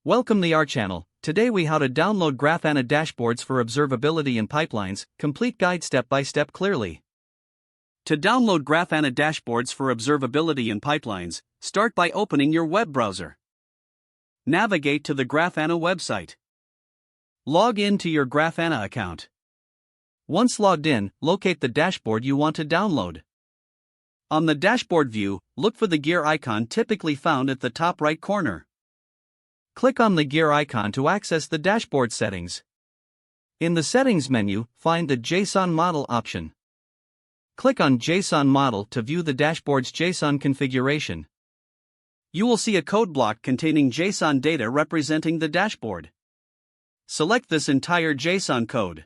Welcome to our channel. Today we how to download Grafana dashboards for observability and pipelines, complete guide step by step clearly. To download Grafana dashboards for observability and pipelines, start by opening your web browser. Navigate to the Grafana website. Log in to your Grafana account. Once logged in, locate the dashboard you want to download. On the dashboard view, look for the gear icon typically found at the top right corner. Click on the gear icon to access the dashboard settings. In the Settings menu, find the JSON Model option. Click on JSON Model to view the dashboard's JSON configuration. You will see a code block containing JSON data representing the dashboard. Select this entire JSON code.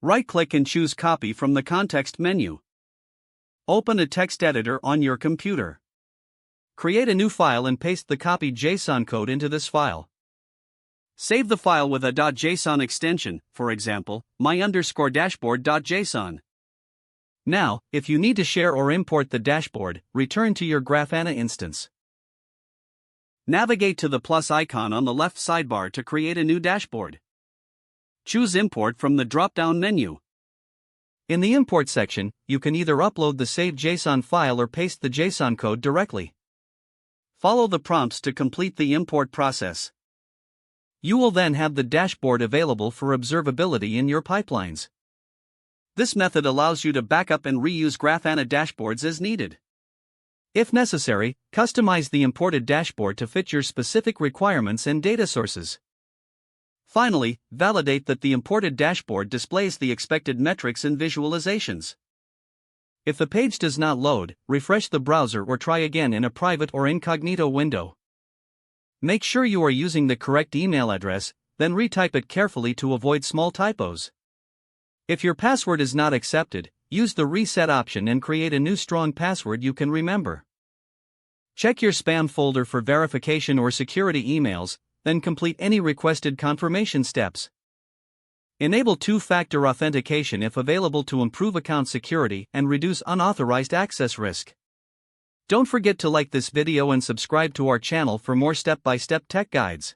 Right-click and choose Copy from the context menu. Open a text editor on your computer. Create a new file and paste the copied JSON code into this file. Save the file with a .json extension, for example, my_dashboard.json. Now, if you need to share or import the dashboard, return to your Grafana instance. Navigate to the plus icon on the left sidebar to create a new dashboard. Choose Import from the drop-down menu. In the Import section, you can either upload the saved JSON file or paste the JSON code directly. Follow the prompts to complete the import process. You will then have the dashboard available for observability in your pipelines. This method allows you to backup and reuse Grafana dashboards as needed. If necessary, customize the imported dashboard to fit your specific requirements and data sources. Finally, validate that the imported dashboard displays the expected metrics and visualizations. If the page does not load, refresh the browser or try again in a private or incognito window. Make sure you are using the correct email address, then retype it carefully to avoid small typos. If your password is not accepted, use the reset option and create a new strong password you can remember. Check your spam folder for verification or security emails, then complete any requested confirmation steps. Enable two-factor authentication if available to improve account security and reduce unauthorized access risk. Don't forget to like this video and subscribe to our channel for more step-by-step tech guides.